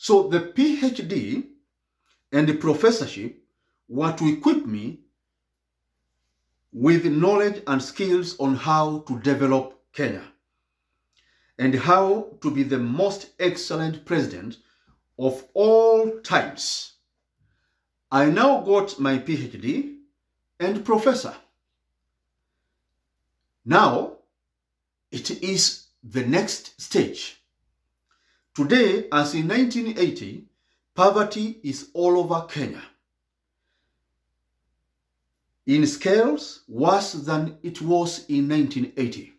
So the PhD and the professorship were to equip me with knowledge and skills on how to develop Kenya and how to be the most excellent president of all times. I now got my PhD and professor. Now, it is the next stage. Today, as in 1980, poverty is all over Kenya. In scales worse than it was in 1980.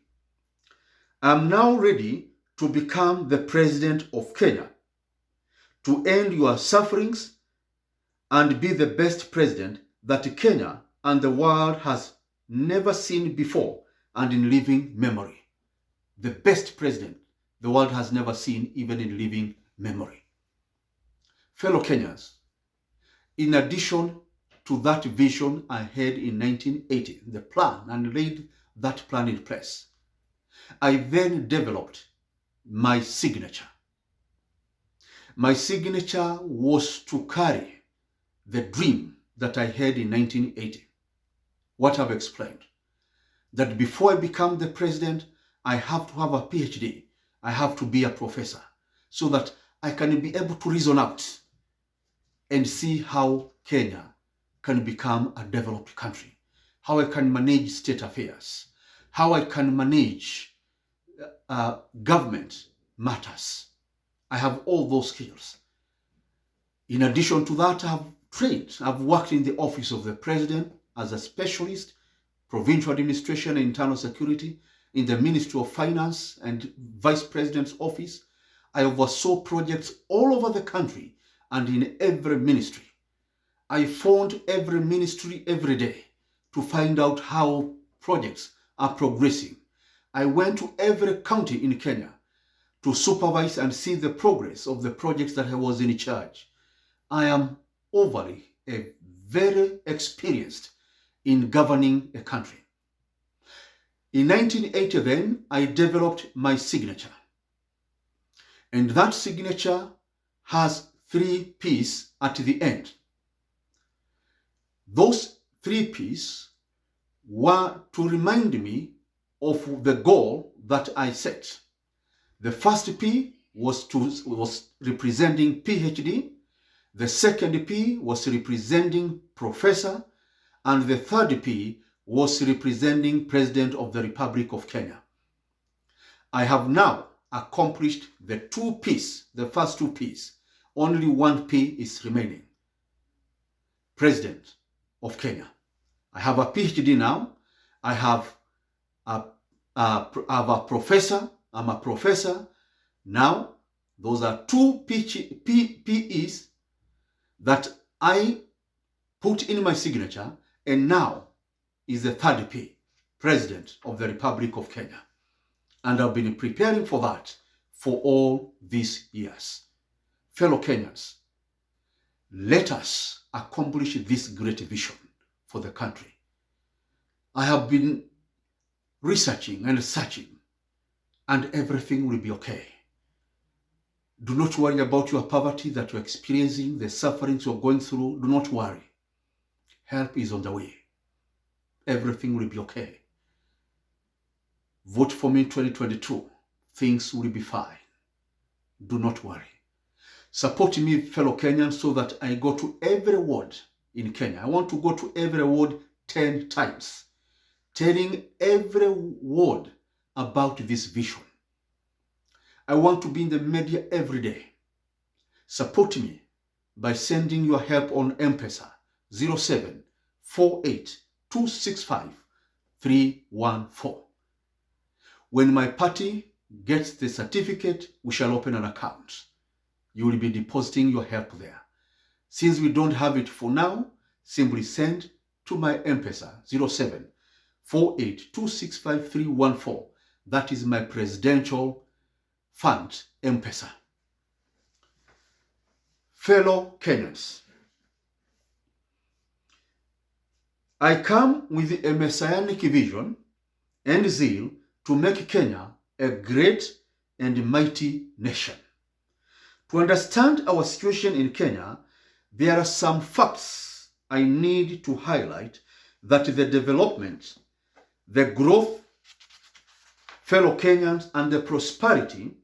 I'm now ready to become the president of Kenya, to end your sufferings and be the best president that Kenya and the world has never seen before and in living memory. The best president the world has never seen, even in living memory. Fellow Kenyans, in addition to that vision I had in 1980, the plan, and laid that plan in place, I then developed my signature. My signature was to carry the dream that I had in 1980. What I've explained, that before I become the president, I have to have a PhD. I have to be a professor so that I can be able to reason out and see how Kenya can become a developed country, how I can manage state affairs, how I can manage government matters. I have all those skills. In addition to that, I've worked in the office of the president as a specialist, provincial administration and internal security, in the Ministry of Finance and Vice President's office. I oversaw projects all over the country and in every ministry. I phoned every ministry every day to find out how projects are progressing. I went to every county in Kenya to supervise and see the progress of the projects that I was in charge. I am very experienced in governing a country. In 1980 then, I developed my signature. And that signature has 3 P's at the end. Those 3 P's were to remind me of the goal that I set. The first P was representing PhD. The second P was representing professor. And the third P was representing President of the Republic of Kenya. I have now accomplished the 2 P's, the first 2 P's. Only 1 P is remaining. President of Kenya. I have a PhD now. I have a professor. I'm a professor. Now, those are 2 P's that I put in my signature, and now is the 3rd P, President of the Republic of Kenya. And I've been preparing for that for all these years. Fellow Kenyans, let us accomplish this great vision for the country. I have been researching and searching, and everything will be okay. Do not worry about your poverty that you're experiencing, the sufferings you're going through. Do not worry. Help is on the way. Everything will be okay. Vote for me in 2022. Things will be fine. Do not worry. Support me, fellow Kenyans, so that I go to every ward in Kenya. I want to go to every ward 10 times, telling every ward about this vision. I want to be in the media every day. Support me by sending your help on M-Pesa 0748265314. When my party gets the certificate, we shall open an account. You will be depositing your help there. Since we don't have it for now, simply send to my M-Pesa 0748265314. That is my presidential fund, M-Pesa. Fellow Kenyans, I come with a messianic vision and zeal to make Kenya a great and mighty nation, To understand our situation in Kenya, there are some facts I need to highlight that the development, the growth, fellow Kenyans, and the prosperity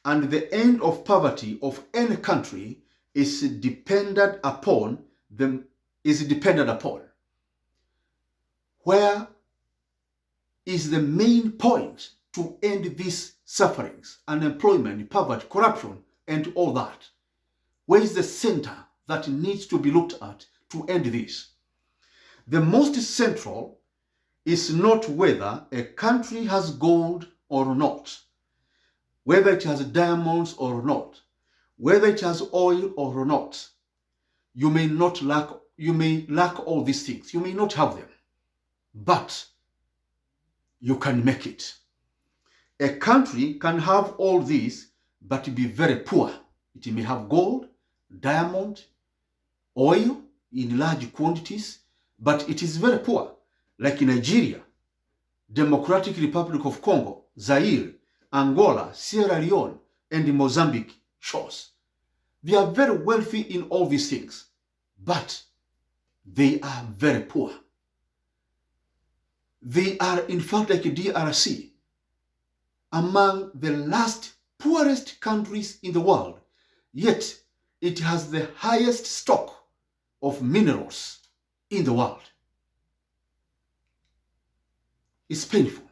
and the end of poverty of any country is dependent upon Where is the main point to end these sufferings, unemployment, poverty, corruption, and all that? Where is the center that needs to be looked at to end this? The most central is not whether a country has gold or not, whether it has diamonds or not, whether it has oil or not. You may lack all these things. You may not have them, but you can make it. A country can have all these, but be very poor. It may have gold, diamond, oil in large quantities, but it is very poor, like Nigeria, Democratic Republic of Congo, Zaire, Angola, Sierra Leone, and Mozambique shows. They are very wealthy in all these things, but they are very poor. They are, in fact, like DRC, among the last poorest countries in the world, yet it has the highest stock of minerals in the world. It's painful.